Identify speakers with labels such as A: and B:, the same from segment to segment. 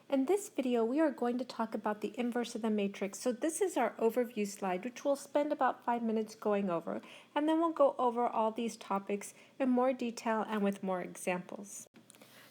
A: In this video, we are going to talk about the inverse of the matrix. So this is our overview slide, which we'll spend about 5 minutes going over, and then we'll go over all these topics in more detail and with more examples.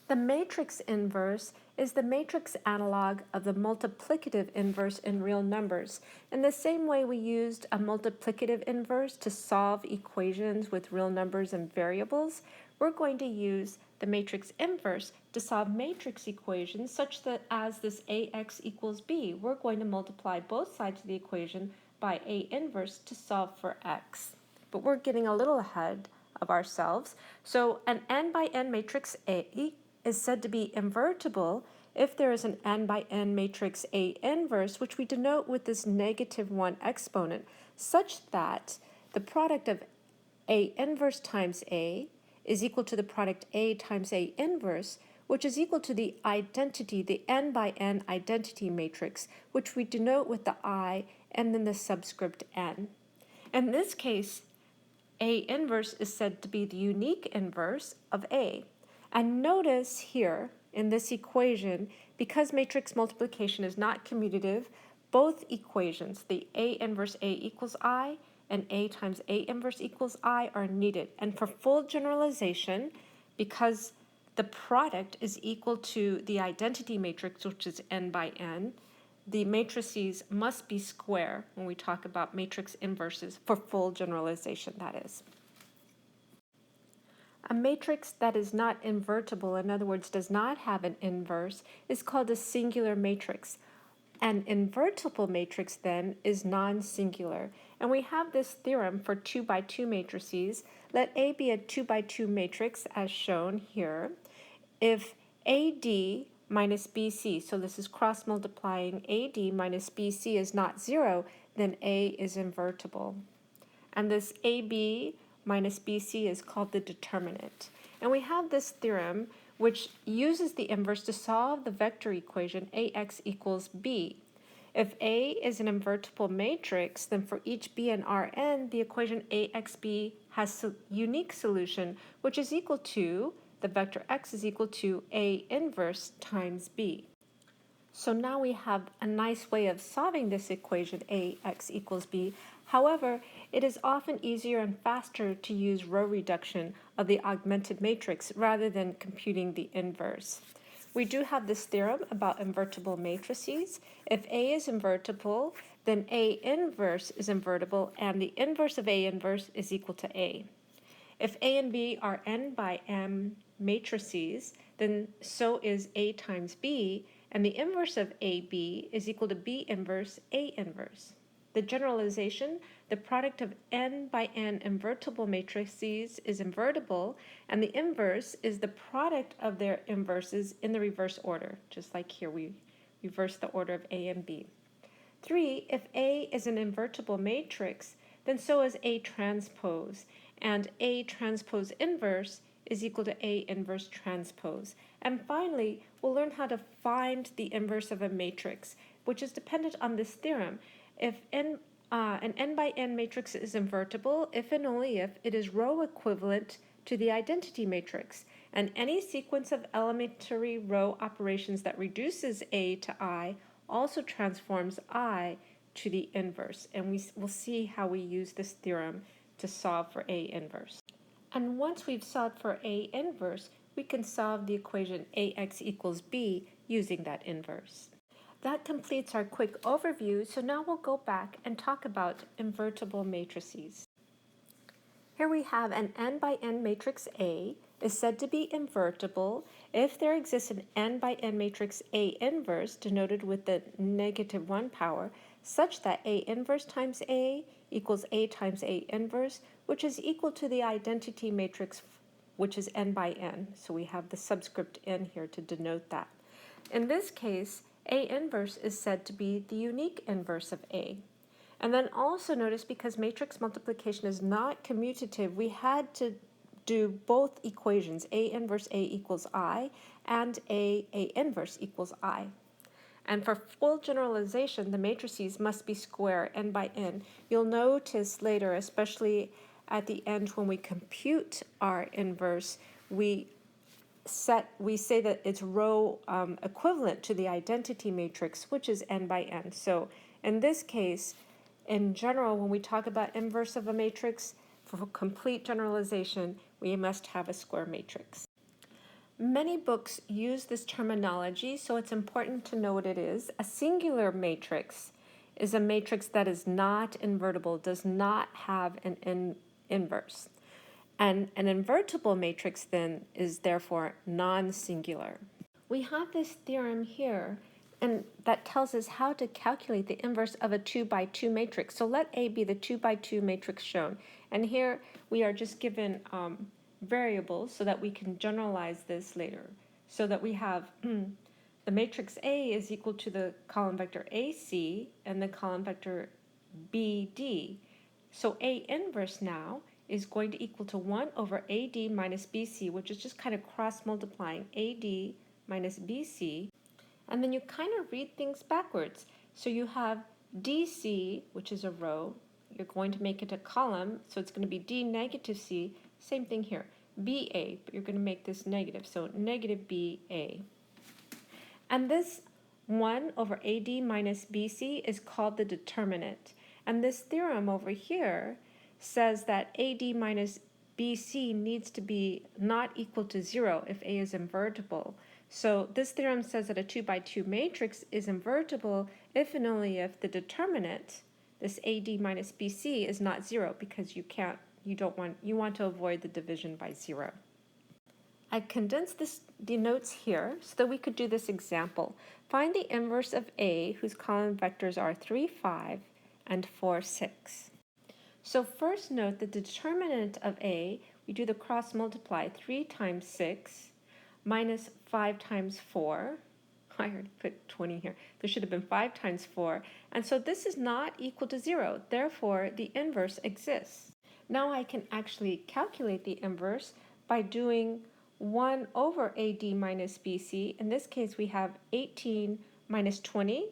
A: The matrix inverse is the matrix analog of the multiplicative inverse in real numbers. In the same way we used a multiplicative inverse to solve equations with real numbers and variables, we're going to use the matrix inverse to solve matrix equations such that as this ax equals b, we're going to multiply both sides of the equation by a inverse to solve for x. But we're getting a little ahead of ourselves. So an n by n matrix A is said to be invertible if there is an n by n matrix A inverse, which we denote with this -1 exponent, such that the product of A inverse times A is equal to the product A times A inverse, which is equal to the identity, the n by n identity matrix, which we denote with the I and then the subscript n. In this case, A inverse is said to be the unique inverse of A. And notice here in this equation, because matrix multiplication is not commutative, both equations, the A inverse A equals I and A times A inverse equals I, are needed. And for full generalization, because the product is equal to the identity matrix, which is n by n, the matrices must be square when we talk about matrix inverses, for full generalization, that is. A matrix that is not invertible, in other words, does not have an inverse, is called a singular matrix. An invertible matrix, then, is non-singular. And we have this theorem for 2 by 2 matrices. Let A be a 2 by 2 matrix, as shown here. If AD minus BC, so this is cross-multiplying, AD minus BC is not 0, then A is invertible. And this AB minus BC is called the determinant. And we have this theorem which uses the inverse to solve the vector equation AX equals B. If A is an invertible matrix, then for each B and Rn, the equation AXB has a unique solution, which is equal to, the vector X is equal to A inverse times B. So now we have a nice way of solving this equation AX equals B. However, it is often easier and faster to use row reduction of the augmented matrix rather than computing the inverse. We do have this theorem about invertible matrices. If A is invertible, then A inverse is invertible, and the inverse of A inverse is equal to A. If A and B are n by m matrices, then so is A times B, and the inverse of AB is equal to B inverse A inverse. The generalization, the product of n by n invertible matrices is invertible, and the inverse is the product of their inverses in the reverse order, just like here we reverse the order of A and B. 3, if A is an invertible matrix, then so is A transpose, and A transpose inverse is equal to A inverse transpose. And finally, we'll learn how to find the inverse of a matrix, which is dependent on this theorem. If an n by n matrix is invertible, if and only if it is row equivalent to the identity matrix, and any sequence of elementary row operations that reduces A to I also transforms I to the inverse. And we'll see how we use this theorem to solve for A inverse. And once we've solved for A inverse, we can solve the equation AX equals B using that inverse. That completes our quick overview, so now we'll go back and talk about invertible matrices. Here we have an n by n matrix A is said to be invertible if there exists an n by n matrix A inverse, denoted with the -1 power, such that A inverse times A equals A times A inverse, which is equal to the identity matrix, which is n by n. So we have the subscript n here to denote that. In this case, A inverse is said to be the unique inverse of A. And then also notice, because matrix multiplication is not commutative, we had to do both equations, A inverse A equals I and A inverse equals I. And for full generalization, the matrices must be square n by n. You'll notice later, especially at the end when we compute our inverse, we we say that it's row equivalent to the identity matrix, which is n by n. So in this case, in general, when we talk about inverse of a matrix, for complete generalization, we must have a square matrix. Many books use this terminology, so it's important to know what it is. A singular matrix is a matrix that is not invertible, does not have an inverse. And an invertible matrix then is therefore non-singular. We have this theorem here, and that tells us how to calculate the inverse of a 2x2 matrix. So let A be the 2x2 matrix shown. And here we are just given variables so that we can generalize this later. So that we have the matrix A is equal to the column vector AC and the column vector BD. So A inverse now is going to equal to 1 over AD minus BC, which is just kind of cross-multiplying AD minus BC. And then you kind of read things backwards. So you have DC, which is a row. You're going to make it a column, so it's going to be D negative C. Same thing here. BA, but you're going to make this negative, so negative BA. And this 1 over AD minus BC is called the determinant. And this theorem over here says that AD minus BC needs to be not equal to 0 if A is invertible. So this theorem says that a 2x2 matrix is invertible if and only if the determinant, this AD minus BC, is not 0, because you want to avoid the division by 0. I condensed the notes here so that we could do this example. Find the inverse of A, whose column vectors are 3, 5, and 4, 6. So first note the determinant of A, we do the cross multiply, 3 times 6 minus 5 times 4. I already put 20 here. There should have been 5 times 4. And so this is not equal to 0. Therefore, the inverse exists. Now I can actually calculate the inverse by doing 1 over AD minus BC. In this case, we have 18 minus 20,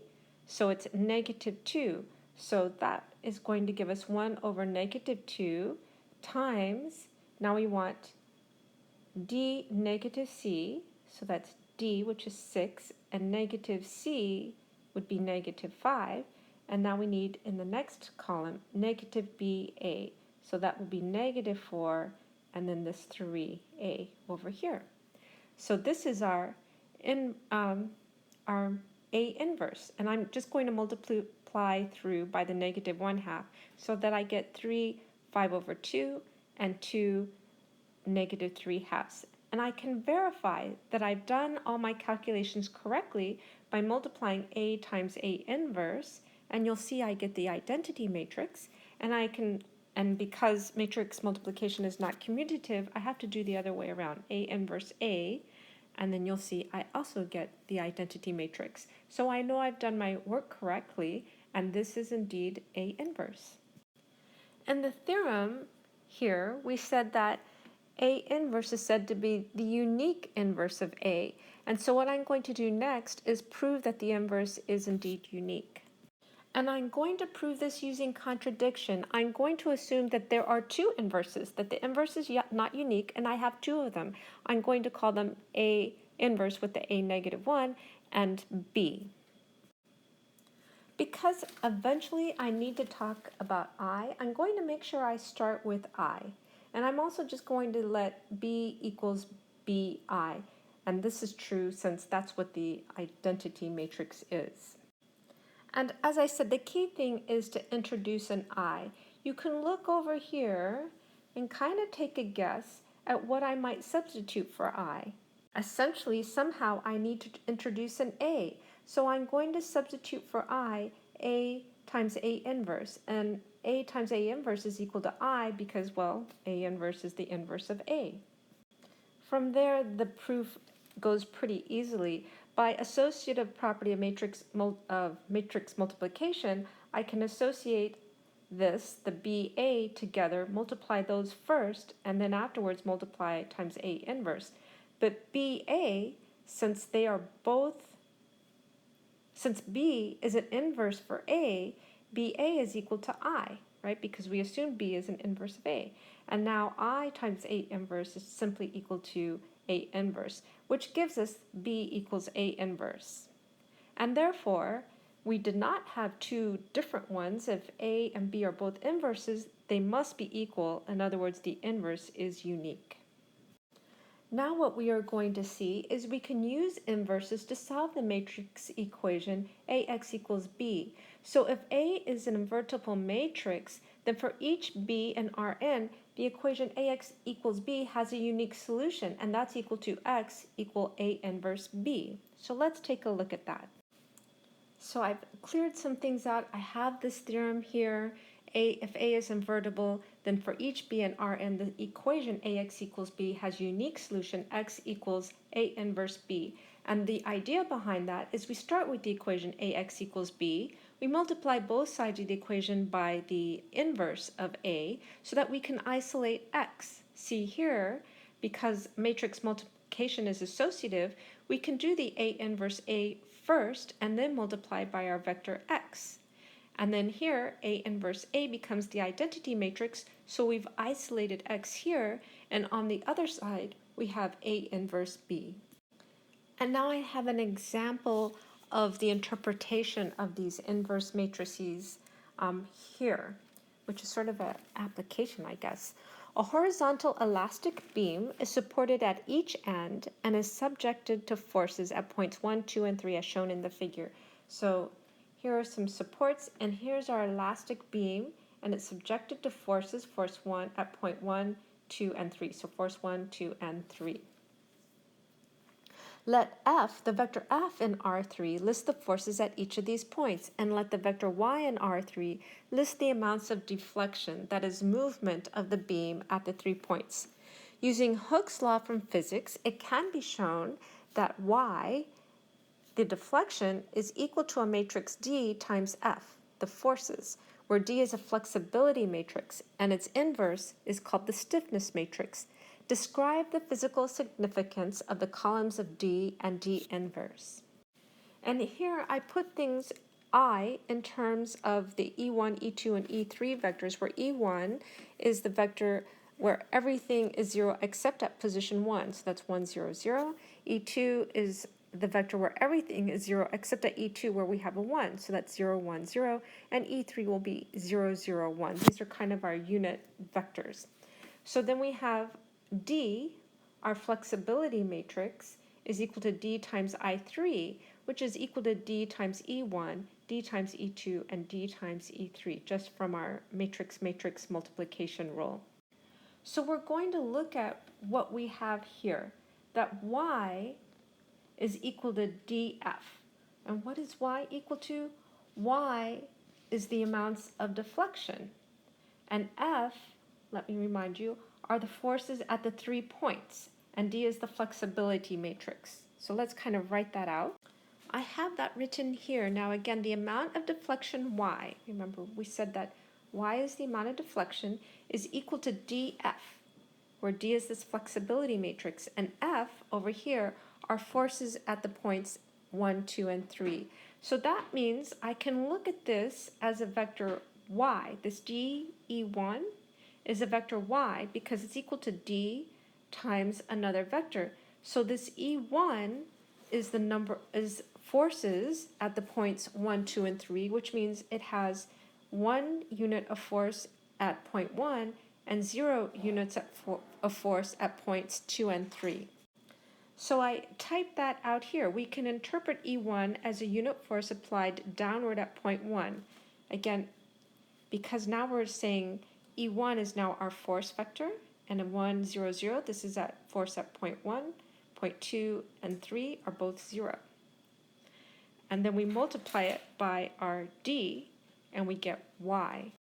A: so it's negative 2. So that is going to give us 1 over negative 2 times, now we want D negative C, so that's D, which is 6, and negative C would be negative 5. And now we need, in the next column, negative BA. So that will be negative 4, and then this 3A over here. So this is our A inverse. And I'm just going to multiply through by the negative 1/2 so that I get 3 5/2 and 2 negative 3/2. And I can verify that I've done all my calculations correctly by multiplying A times A inverse, and you'll see I get the identity matrix, and because matrix multiplication is not commutative, I have to do the other way around, A inverse A, and then you'll see I also get the identity matrix. So I know I've done my work correctly, and this is indeed A inverse. In the theorem here, we said that A inverse is said to be the unique inverse of A. And so what I'm going to do next is prove that the inverse is indeed unique. And I'm going to prove this using contradiction. I'm going to assume that there are two inverses, that the inverse is not unique, and I have two of them. I'm going to call them A inverse with the A negative 1 and B. Because eventually I need to talk about I, I'm going to make sure I start with I. And I'm also just going to let B equals BI. And this is true since that's what the identity matrix is. And as I said, the key thing is to introduce an I. You can look over here and kind of take a guess at what I might substitute for I. Essentially, somehow I need to introduce an A. So I'm going to substitute for I, A times A inverse. And A times A inverse is equal to I because, well, A inverse is the inverse of A. From there, the proof goes pretty easily. By associative property of matrix multiplication, I can associate this, the BA, together, multiply those first, and then afterwards multiply times A inverse. But BA, since B is an inverse for A, BA is equal to I, right? Because we assume B is an inverse of A. And now I times A inverse is simply equal to A inverse, which gives us B equals A inverse. And therefore, we did not have two different ones. If A and B are both inverses, they must be equal. In other words, the inverse is unique. Now what we are going to see is we can use inverses to solve the matrix equation AX equals B. So if A is an invertible matrix, then for each B and Rn, the equation AX equals B has a unique solution, and that's equal to X equal A inverse B. So let's take a look at that. So I've cleared some things out. I have this theorem here. If A is invertible, then for each B and Rn, the equation AX equals B has unique solution X equals A inverse B. And the idea behind that is we start with the equation AX equals B. We multiply both sides of the equation by the inverse of A so that we can isolate X. See here, because matrix multiplication is associative, we can do the A inverse A first and then multiply by our vector X. And then here, A inverse A becomes the identity matrix, so we've isolated X here, and on the other side, we have A inverse B. And now I have an example of the interpretation of these inverse matrices here, which is sort of an application, I guess. A horizontal elastic beam is supported at each end and is subjected to forces at points 1, 2, and 3 as shown in the figure. So here are some supports, and here's our elastic beam, and it's subjected to forces, force 1 at point 1, 2, and 3. So force 1, 2, and 3. Let F, the vector F in R3, list the forces at each of these points, and let the vector Y in R3 list the amounts of deflection, that is movement of the beam at the 3 points. Using Hooke's law from physics, it can be shown that Y, the deflection, is equal to a matrix D times F, the forces, where D is a flexibility matrix, and its inverse is called the stiffness matrix. Describe the physical significance of the columns of D and D inverse. And here I put things I in terms of the E1, E2, and E3 vectors, where E1 is the vector where everything is 0 except at position 1, so that's 1, 0, 0. E2 is the vector where everything is 0 except at E2 where we have a 1, so that's 0, 1, 0, and E3 will be 0, 0, 1. These are kind of our unit vectors. So then we have D, our flexibility matrix, is equal to D times I3, which is equal to D times E1, D times E2, and D times E3, just from our matrix multiplication rule. So we're going to look at what we have here, that Y is equal to dF. And what is Y equal to? Y is the amounts of deflection. And F, let me remind you, are the forces at the 3 points. And D is the flexibility matrix. So let's kind of write that out. I have that written here. Now again, the amount of deflection Y, remember we said that Y is the amount of deflection, is equal to dF, where D is this flexibility matrix, and F over here are forces at the points 1, 2, and 3. So that means I can look at this as a vector Y. This dE1 is a vector Y because it's equal to D times another vector. So this E1 is the number is forces at the points 1, 2, and 3, which means it has 1 unit of force at point 1 and 0 units of force at points 2 and 3. So I type that out here. We can interpret E1 as a unit force applied downward at point 1. Again, because now we're saying E1 is now our force vector, and in 1, 0, 0, this is at force at point 1, point 2, and 3 are both 0. And then we multiply it by our D, and we get Y.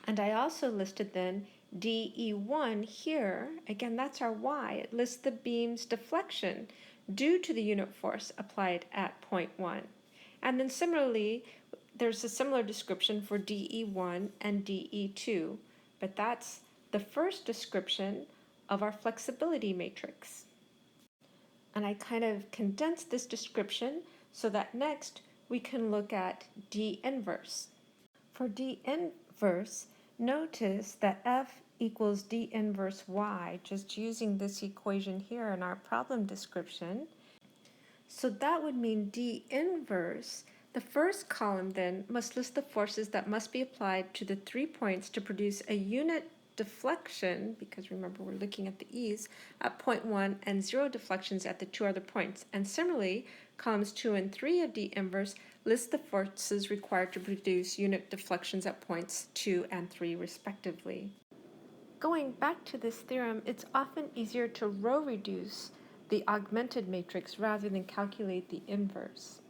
A: And I also listed then dE1 here, again that's our Y, it lists the beam's deflection due to the unit force applied at point 1. And then similarly, there's a similar description for dE1 and dE2, but that's the first description of our flexibility matrix. And I kind of condensed this description so that next we can look at D inverse. For D inverse, notice that F equals d inverse y, just using this equation here in our problem description. So that would mean d inverse. The first column then must list the forces that must be applied to the 3 points to produce a unit deflection, because remember we're looking at the e's, at point 1 and 0 deflections at the 2 other points. And similarly, columns 2 and 3 of d inverse list the forces required to produce unit deflections at points 2 and 3 respectively. Going back to this theorem, it's often easier to row reduce the augmented matrix rather than calculate the inverse,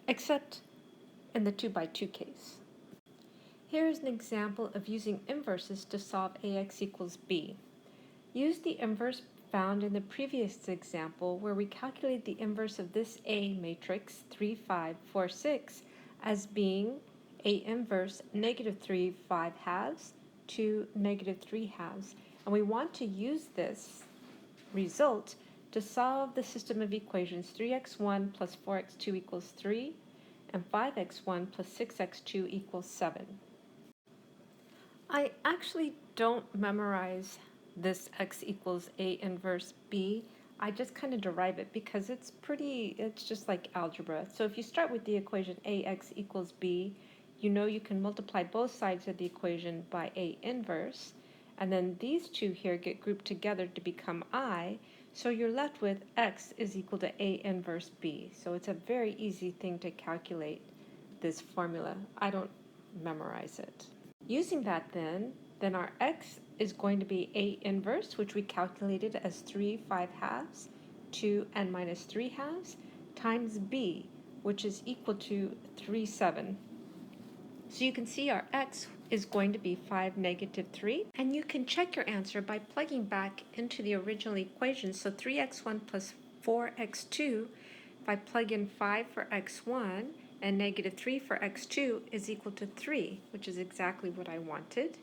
A: except in the 2x2 case. Here is an example of using inverses to solve AX equals B. Use the inverse found in the previous example where we calculate the inverse of this A matrix, 3, 5, 4, 6, as being A inverse -3, 5 halves to -3 halves. And we want to use this result to solve the system of equations 3x1 plus 4x2 equals 3 and 5x1 plus 6x2 equals 7. I actually don't memorize this x equals A inverse B. I just kind of derive it because it's just like algebra. So if you start with the equation AX equals B, you know you can multiply both sides of the equation by A inverse, and then these two here get grouped together to become I, so you're left with x is equal to A inverse B. So it's a very easy thing to calculate this formula. I don't memorize it. Using that then our x is going to be A inverse, which we calculated as 3, 5 halves, 2 and minus 3 halves, times B, which is equal to 3, 7. So you can see our x is going to be 5, -3, and you can check your answer by plugging back into the original equation. So 3x1 plus 4x2, if I plug in 5 for x1 and -3 for x2 is equal to 3, which is exactly what I wanted.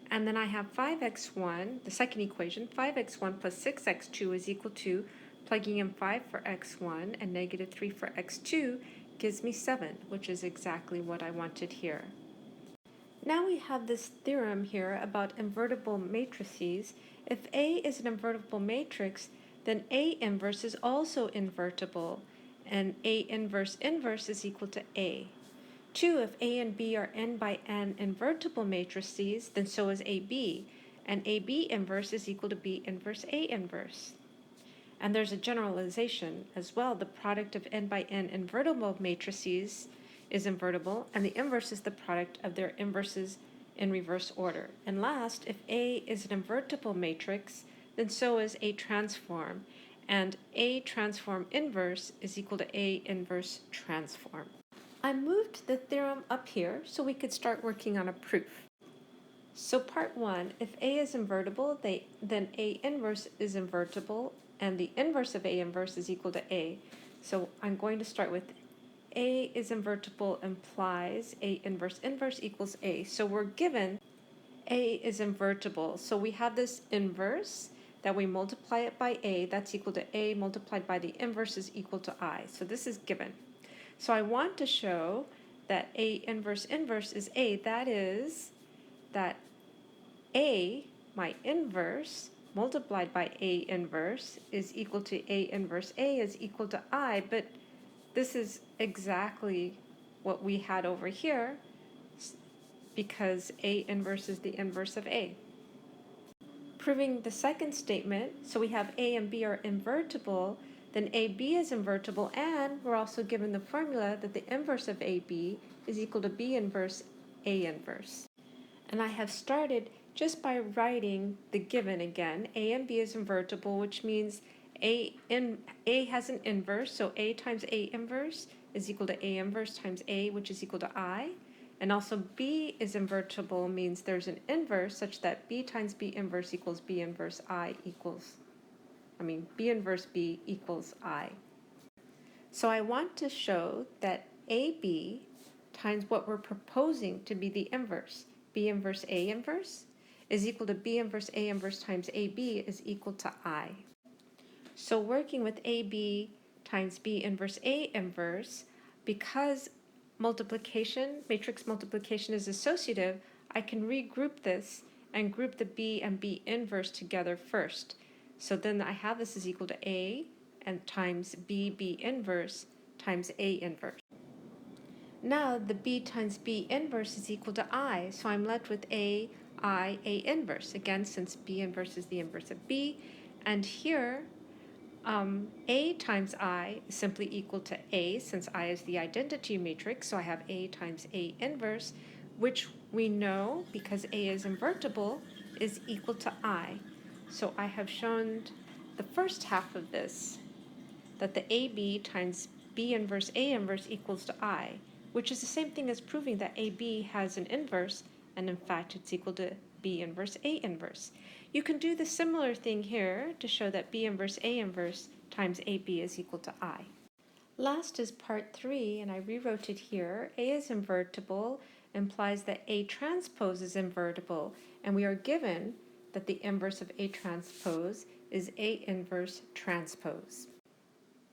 A: And then I have 5x1, the second equation, 5x1 plus 6x2 is equal to, plugging in 5 for x1 and -3 for x2 gives me 7, which is exactly what I wanted here. Now we have this theorem here about invertible matrices. If A is an invertible matrix, then A inverse is also invertible, and A inverse inverse is equal to A. 2, if A and B are n by n invertible matrices, then so is AB, and AB inverse is equal to B inverse A inverse. And there's a generalization as well. The product of n by n invertible matrices is invertible, and the inverse is the product of their inverses in reverse order. And last, if A is an invertible matrix, then so is A transform, and A transform inverse is equal to A inverse transform. I moved the theorem up here so we could start working on a proof. So part 1, if A is invertible, then A inverse is invertible, and the inverse of A inverse is equal to A. So I'm going to start with A is invertible implies A inverse inverse equals A. So we're given A is invertible. So we have this inverse that we multiply it by A, that's equal to A multiplied by the inverse is equal to I. So this is given. So I want to show that A inverse inverse is A. That is that A, my inverse, multiplied by A inverse is equal to A inverse A is equal to I, but this is exactly what we had over here because A inverse is the inverse of A. Proving the second statement, so we have A and B are invertible, then AB is invertible, and we're also given the formula that the inverse of AB is equal to B inverse A inverse. And I have started just by writing the given again. A and B is invertible, which means A has an inverse, so A times A inverse is equal to A inverse times A, which is equal to I. And also B is invertible means there's an inverse such that B times B inverse equals B inverse B inverse B equals I. So I want to show that AB times what we're proposing to be the inverse, B inverse A inverse, is equal to B inverse A inverse times AB is equal to I. So working with AB times B inverse A inverse, because multiplication, matrix multiplication is associative, I can regroup this and group the B and B inverse together first. So then I have this is equal to A and times B inverse times A inverse. Now the B times B inverse is equal to I, so I'm left with A inverse. Again, since B inverse is the inverse of B, and here A times I is simply equal to A, since I is the identity matrix, so I have A times A inverse, which we know, because A is invertible, is equal to I. So I have shown the first half of this, that the AB times B inverse A inverse equals to I, which is the same thing as proving that AB has an inverse, and in fact it's equal to B inverse A inverse. You can do the similar thing here to show that B inverse A inverse times AB is equal to I. Last is part 3, and I rewrote it here. A is invertible implies that A transpose is invertible, and we are given that the inverse of A transpose is A inverse transpose.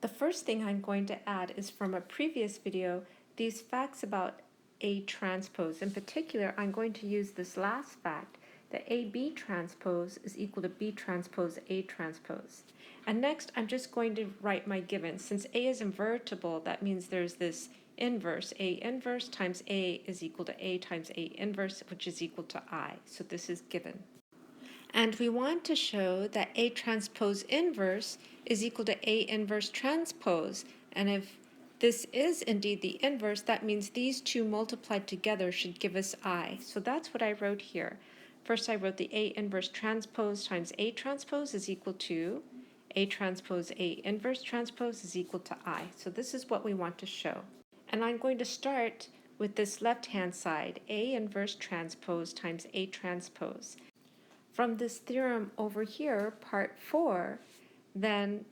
A: The first thing I'm going to add is from a previous video, these facts about A transpose. In particular, I'm going to use this last fact, that AB transpose is equal to B transpose A transpose. And next, I'm just going to write my given. Since A is invertible, that means there's this inverse. A inverse times A is equal to A times A inverse, which is equal to I. So this is given. And we want to show that A transpose inverse is equal to A inverse transpose. And if this is indeed the inverse, that means these two multiplied together should give us I. So that's what I wrote here. First I wrote the A inverse transpose times A transpose is equal to A transpose A inverse transpose is equal to I. So this is what we want to show. And I'm going to start with this left-hand side, A inverse transpose times A transpose. From this theorem over here, part 4, then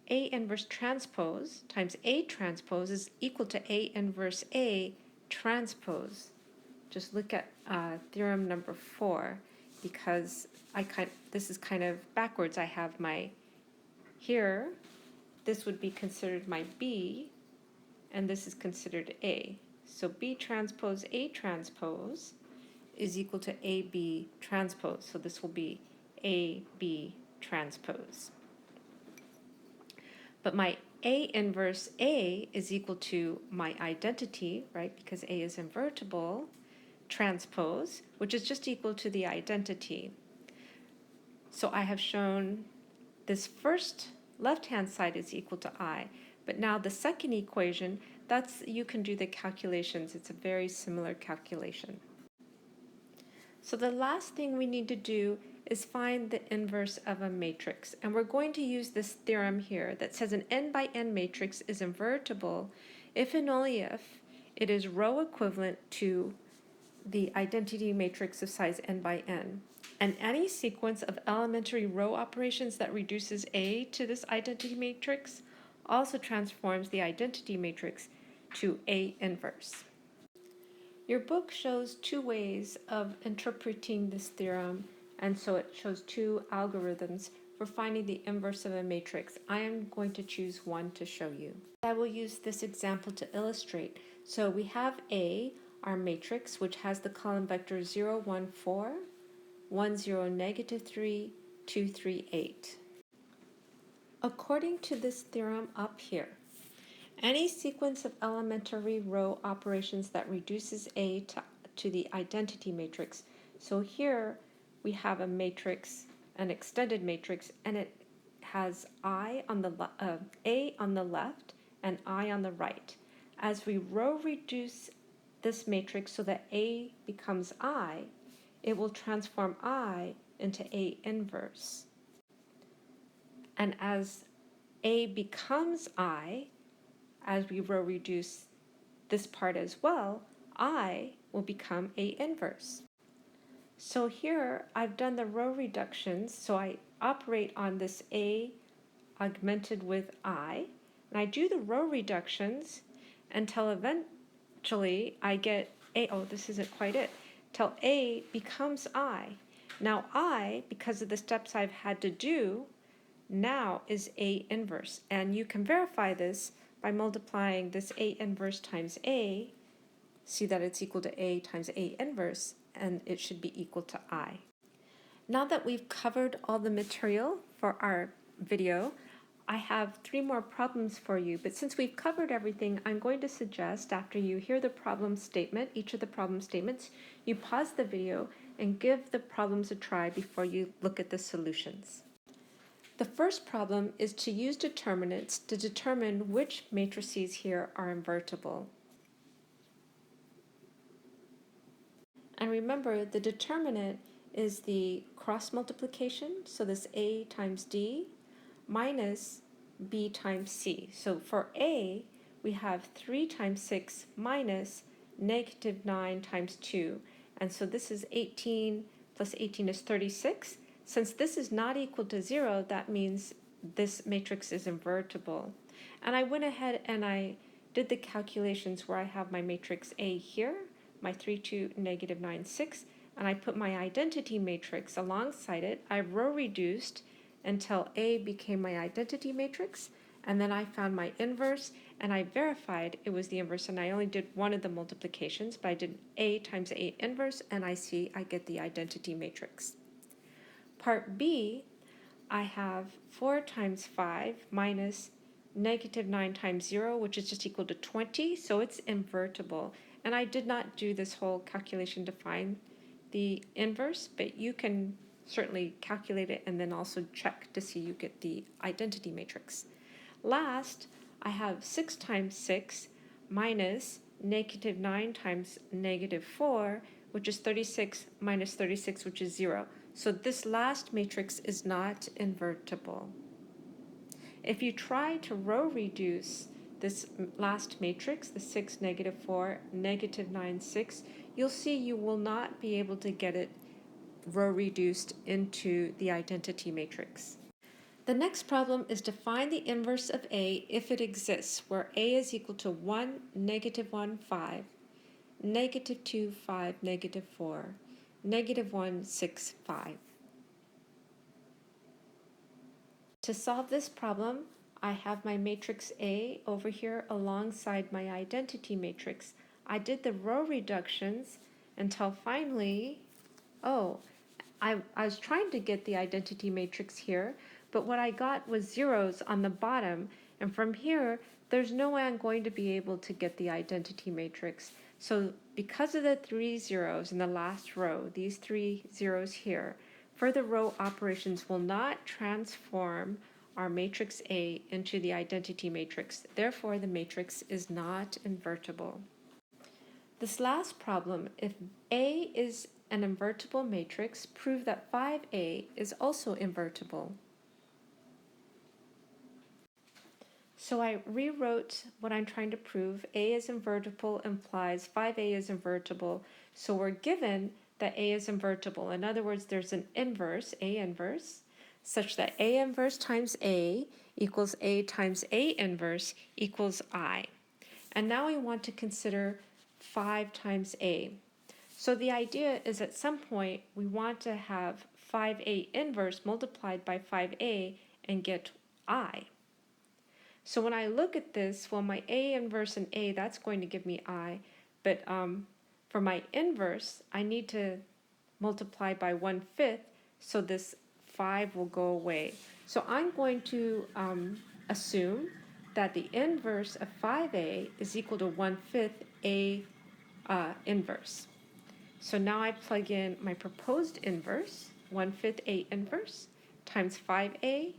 A: A inverse transpose times A transpose is equal to A inverse A transpose. Just look at theorem number 4, because this is kind of backwards. I have my here, this would be considered my B, and this is considered A. So B transpose A transpose is equal to AB transpose. So this will be AB transpose. But my A inverse A is equal to my identity, right? Because A is invertible, transpose, which is just equal to the identity. So I have shown this first left-hand side is equal to I. But now the second equation, you can do the calculations. It's a very similar calculation. So the last thing we need to do is find the inverse of a matrix. And we're going to use this theorem here that says an n by n matrix is invertible if and only if it is row equivalent to the identity matrix of size n by n. And any sequence of elementary row operations that reduces A to this identity matrix also transforms the identity matrix to A inverse. Your book shows 2 ways of interpreting this theorem, and so it shows 2 algorithms for finding the inverse of a matrix. I am going to choose one to show you. I will use this example to illustrate. So we have A, our matrix, which has the column vector 0, 1, 4, 1, 0, negative 3, 2, 3, 8. According to this theorem up here, any sequence of elementary row operations that reduces A to the identity matrix. So here we have a matrix, an extended matrix, and it has A on the left and I on the right. As we row reduce this matrix so that A becomes I, it will transform I into A inverse. And as A becomes I, as we row reduce this part as well, I will become A inverse. So here I've done the row reductions, so I operate on this A augmented with I, and I do the row reductions until eventually I get A, oh this isn't quite it, till A becomes I. Now I, because of the steps I've had to do, now is A inverse, and you can verify this by multiplying this A inverse times A, see that it's equal to A times A inverse, and it should be equal to I. Now that we've covered all the material for our video, I have 3 more problems for you, but since we've covered everything, I'm going to suggest after you hear the problem statement, each of the problem statements, you pause the video and give the problems a try before you look at the solutions. The first problem is to use determinants to determine which matrices here are invertible. And remember, the determinant is the cross multiplication, so this A times D minus B times C. So for A, we have 3 times 6 minus negative 9 times 2. And so this is 18 plus 18 is 36. Since this is not equal to 0, that means this matrix is invertible. And I went ahead and I did the calculations where I have my matrix A here, my 3, 2, negative 9, 6, and I put my identity matrix alongside it. I row reduced until A became my identity matrix, and then I found my inverse, and I verified it was the inverse, and I only did one of the multiplications, but I did A times A inverse, and I get the identity matrix. Part B, I have 4 times 5 minus negative 9 times 0, which is just equal to 20, so it's invertible. And I did not do this whole calculation to find the inverse, but you can certainly calculate it and then also check to see you get the identity matrix. Last, I have 6 times 6 minus negative 9 times negative 4, which is 36 minus 36, which is 0. So this last matrix is not invertible. If you try to row reduce this last matrix, the 6, negative 4, negative 9, 6, you'll see you will not be able to get it row reduced into the identity matrix. The next problem is to find the inverse of A if it exists, where A is equal to 1, negative 1, 5, negative 2, 5, negative 4, negative 1, 6, 5. To solve this problem, I have my matrix A over here alongside my identity matrix. I did the row reductions until finally, I was trying to get the identity matrix here, but what I got was zeros on the bottom, and from here, there's no way I'm going to be able to get the identity matrix. So because of the 3 zeros in the last row, these 3 zeros here, further row operations will not transform our matrix A into the identity matrix. Therefore, the matrix is not invertible. This last problem, if A is an invertible matrix, prove that 5A is also invertible. So I rewrote what I'm trying to prove. A is invertible implies 5A is invertible. So we're given that A is invertible. In other words, there's an inverse, A inverse, such that A inverse times A equals A times A inverse equals I. And now we want to consider 5 times A. So the idea is at some point we want to have 5A inverse multiplied by 5A and get I. So when I look at this, well, my A inverse and A, that's going to give me I. But for my inverse, I need to multiply by 1/5, so this 5 will go away. So I'm going to assume that the inverse of 5A is equal to 1/5 A inverse. So now I plug in my proposed inverse, 1/5 A inverse, times 5A.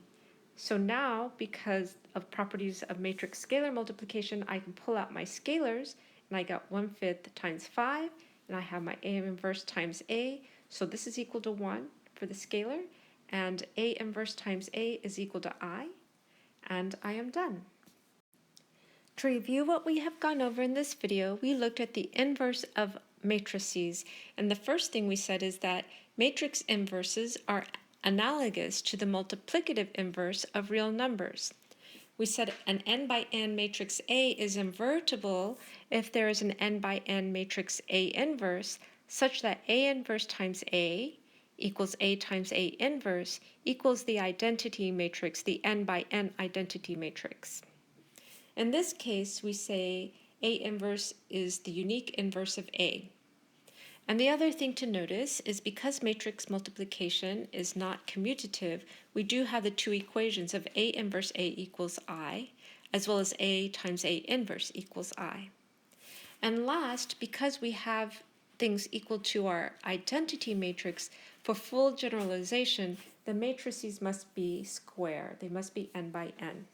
A: So now, because of properties of matrix scalar multiplication, I can pull out my scalars, and I got 1/5 times 5, and I have my A inverse times A. So this is equal to 1 for the scalar, and A inverse times A is equal to I, and I am done. To review what we have gone over in this video, we looked at the inverse of matrices, and the first thing we said is that matrix inverses are analogous to the multiplicative inverse of real numbers. We said an n by n matrix A is invertible if there is an n by n matrix A inverse such that A inverse times A equals A times A inverse equals the identity matrix, the n by n identity matrix. In this case, we say A inverse is the unique inverse of A. And the other thing to notice is because matrix multiplication is not commutative, we do have the two equations of A inverse A equals I, as well as A times A inverse equals I. And last, because we have things equal to our identity matrix, for full generalization, the matrices must be square. They must be n by n.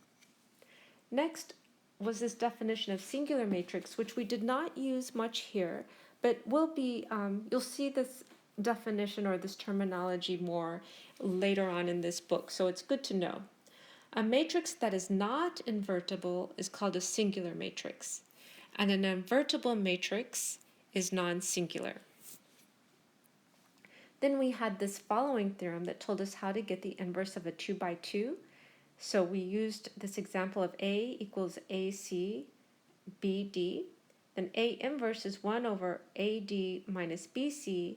A: Next was this definition of singular matrix, which we did not use much here, but will be, you'll see this definition or this terminology more later on in this book, so it's good to know. A matrix that is not invertible is called a singular matrix, and an invertible matrix is non-singular. Then we had this following theorem that told us how to get the inverse of a 2 by 2. So we used this example of A equals AC BD. Then A inverse is 1 over AD minus BC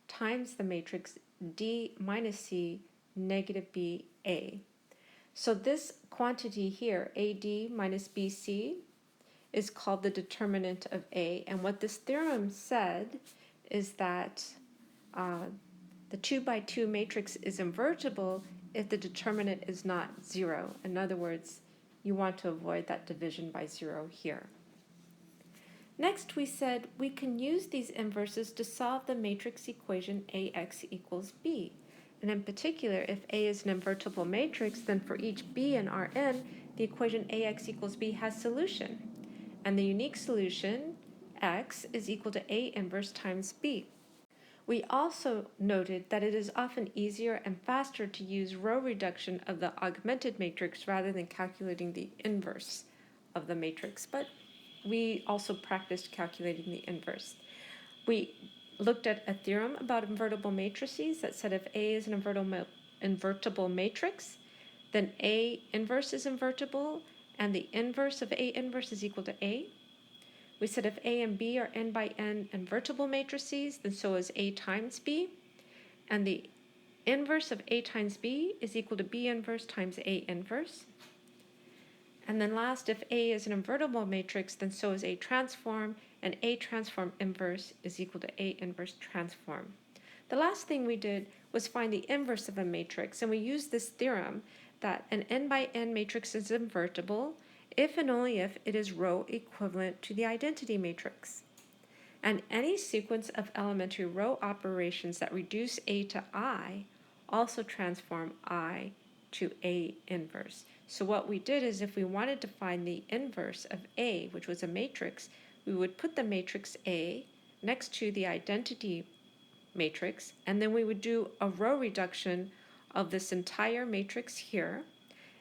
A: times the matrix D minus C negative BA. So this quantity here, AD minus BC, is called the determinant of A. And what this theorem said is that the 2 by 2 matrix is invertible if the determinant is not 0. In other words, you want to avoid that division by 0 here. Next, we said we can use these inverses to solve the matrix equation AX equals B. And in particular, if A is an invertible matrix, then for each B in Rn, the equation AX equals B has solution. And the unique solution, X, is equal to A inverse times B. We also noted that it is often easier and faster to use row reduction of the augmented matrix rather than calculating the inverse of the matrix, but we also practiced calculating the inverse. We looked at a theorem about invertible matrices that said if A is an invertible matrix, then A inverse is invertible, and the inverse of A inverse is equal to A. We said if A and B are n by n invertible matrices, then so is A times B. And the inverse of A times B is equal to B inverse times A inverse. And then last, if A is an invertible matrix, then so is A transform, and A transform inverse is equal to A inverse transform. The last thing we did was find the inverse of a matrix, and we used this theorem that an n by n matrix is invertible if and only if it is row equivalent to the identity matrix. And any sequence of elementary row operations that reduce A to I also transform I to A inverse. So what we did is if we wanted to find the inverse of A, which was a matrix, we would put the matrix A next to the identity matrix, and then we would do a row reduction of this entire matrix here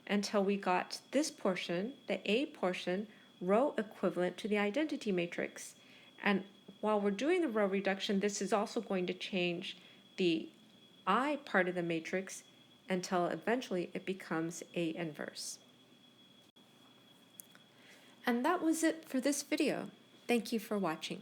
A: until we got this portion, the A portion, row equivalent to the identity matrix. And while we're doing the row reduction, this is also going to change the I part of the matrix until eventually it becomes A inverse. And that was it for this video. Thank you for watching.